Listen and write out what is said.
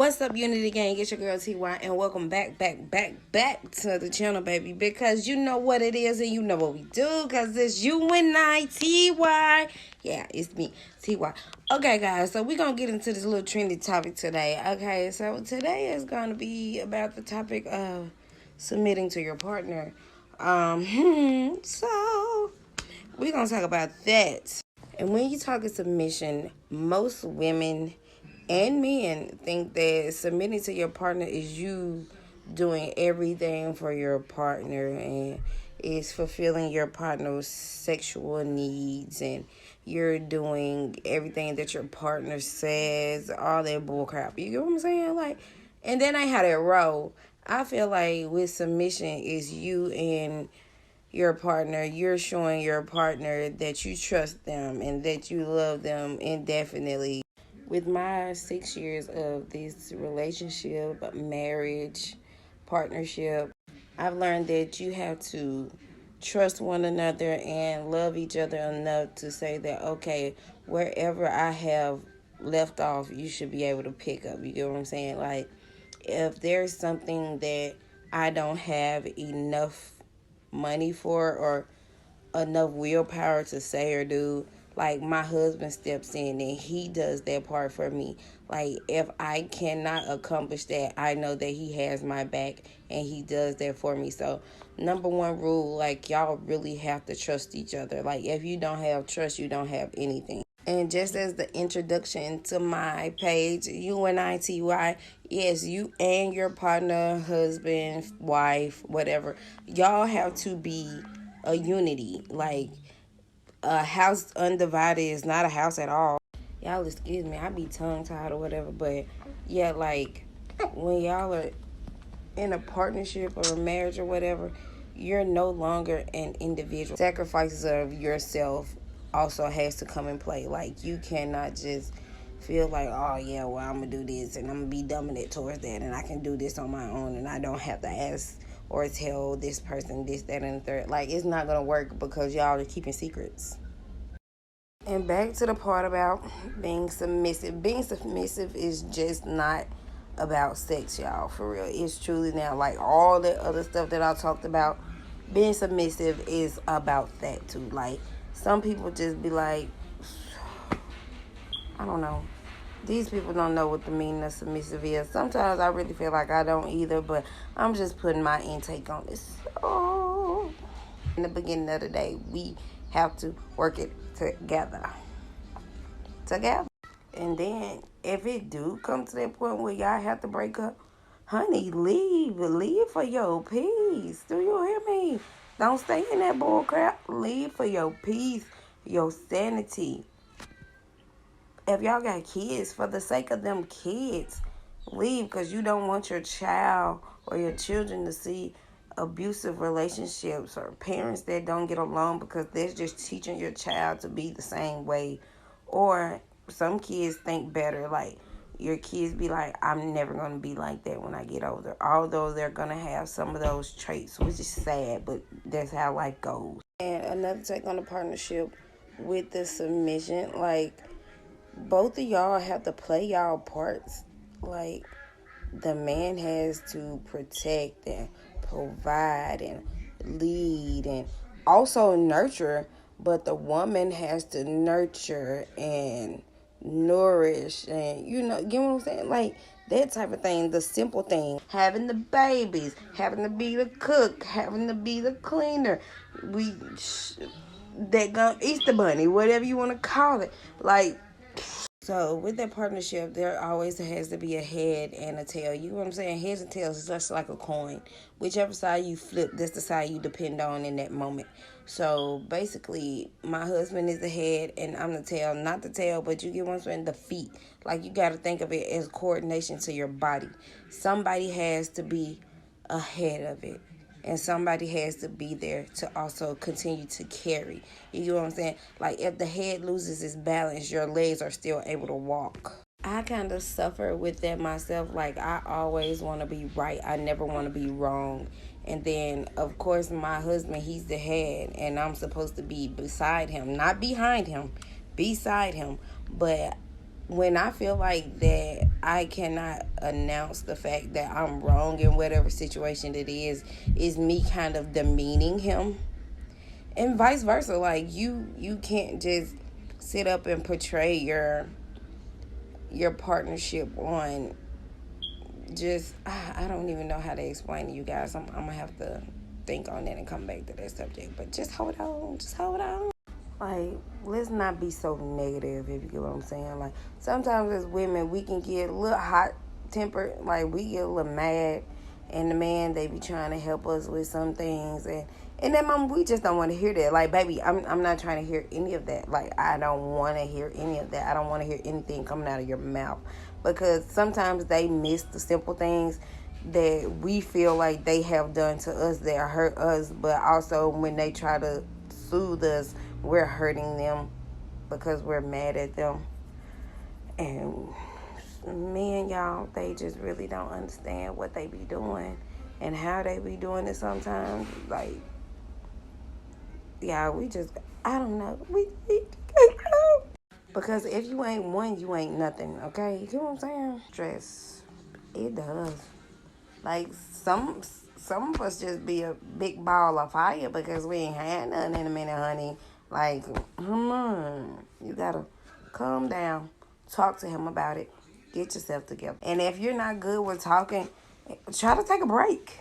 What's up, Unity Gang? It's your girl TY, and welcome back to the channel, baby. Because you know what it is, and you know what we do. Because it's U.N.I TY. Yeah, it's me, TY. Okay, guys. So we're gonna get into this little trendy topic today. Okay, so today is gonna be about the topic of submitting to your partner. So we're gonna talk about that. And when you talk of submission, most women and men think that submitting to your partner is you doing everything for your partner and is fulfilling your partner's sexual needs, and you're doing everything that your partner says, all that bullcrap. You get what I'm saying? Like, and then I had it roll. I feel like with submission is you and your partner, you're showing your partner that you trust them and that you love them indefinitely. With my 6 years of this relationship, marriage, partnership, I've learned that you have to trust one another and love each other enough to say that, okay, wherever I have left off, you should be able to pick up. You get what I'm saying? Like, if there's something that I don't have enough money for or enough willpower to say or do, like, my husband steps in and he does that part for me. Like, if I cannot accomplish that, I know that he has my back and he does that for me. So number one rule, like, y'all really have to trust each other. Like, if you don't have trust, you don't have anything. And just as the introduction to my page, U.N.I TY, yes, you and your partner, husband, wife, whatever, y'all have to be a unity. Like, a house undivided is not a house at all. Y'all excuse me, I be tongue-tied or whatever, but yeah, like, when y'all are in a partnership or a marriage or whatever, you're no longer an individual. Sacrifices of yourself also has to come in play. Like, you cannot just feel like, oh yeah, well, I'm gonna do this and I'm gonna be dominant towards that and I can do this on my own and I don't have to ask or tell this person this, that, and the third. Like, it's not gonna work because y'all are keeping secrets. And back to the part about being submissive. Being submissive is just not about sex, y'all, for real. It's truly now, like, all the other stuff that I talked about, being submissive is about that too. Like, some people just be like, I don't know. These people don't know what the meaning of submissive is. Sometimes I really feel like I don't either, but I'm just putting my intake on this. So, in the beginning of the day, we have to work it together. And then, if it do come to that point where y'all have to break up, honey, leave for your peace. Do you hear me? Don't stay in that bull crap. Leave for your peace, your sanity. If y'all got kids, for the sake of them kids, leave, because you don't want your child or your children to see abusive relationships or parents that don't get along, because they're just teaching your child to be the same way. Or some kids think better, like, your kids be like, I'm never going to be like that when I get older. Although they're going to have some of those traits, which is sad, but that's how life goes. And another take on the partnership with the submission, like, both of y'all have to play y'all parts. Like, the man has to protect and provide and lead and also nurture, but the woman has to nurture and nourish and, you know, get what I'm saying? Like, that type of thing, the simple thing. Having the babies, having to be the cook, having to be the cleaner. That gun Easter bunny, whatever you want to call it. Like, so with that partnership, there always has to be a head and a tail. You know what I'm saying? Heads and tails is just like a coin. Whichever side you flip, that's the side you depend on in that moment. So basically, my husband is the head and I'm the tail. Not the tail, but you get what I'm saying? The feet. Like, you got to think of it as coordination to your body. Somebody has to be ahead of it. And somebody has to be there to also continue to carry. You get what I'm saying? Like, if the head loses its balance, your legs are still able to walk. I kind of suffer with that myself. Like, I always want to be right. I never want to be wrong. And then, of course, my husband, he's the head. And I'm supposed to be beside him. Not behind him. Beside him. But when I feel like that I cannot announce the fact that I'm wrong in whatever situation it is me kind of demeaning him. And vice versa. Like you can't just sit up and portray your partnership on just I don't even know how to explain to you guys. I'm gonna have to think on that and come back to that subject. But just hold on. Just hold on. Like, let's not be so negative, if you get what I'm saying. Like, sometimes as women, we can get a little hot tempered. Like, we get a little mad. And the man, they be trying to help us with some things. And in that moment, we just don't want to hear that. Like, baby, I'm not trying to hear any of that. Like, I don't want to hear any of that. I don't want to hear anything coming out of your mouth. Because sometimes they miss the simple things that we feel like they have done to us that hurt us. But also, when they try to soothe us, we're hurting them because we're mad at them. And men, y'all, they just really don't understand what they be doing and how they be doing it sometimes. Like, yeah, I don't know. Because if you ain't one, you ain't nothing, okay? You know what I'm saying? Stress, it does. Like, some of us just be a big ball of fire because we ain't had nothing in a minute, honey. Like, come on. You gotta calm down. Talk to him about it. Get yourself together. And if you're not good with talking, try to take a break.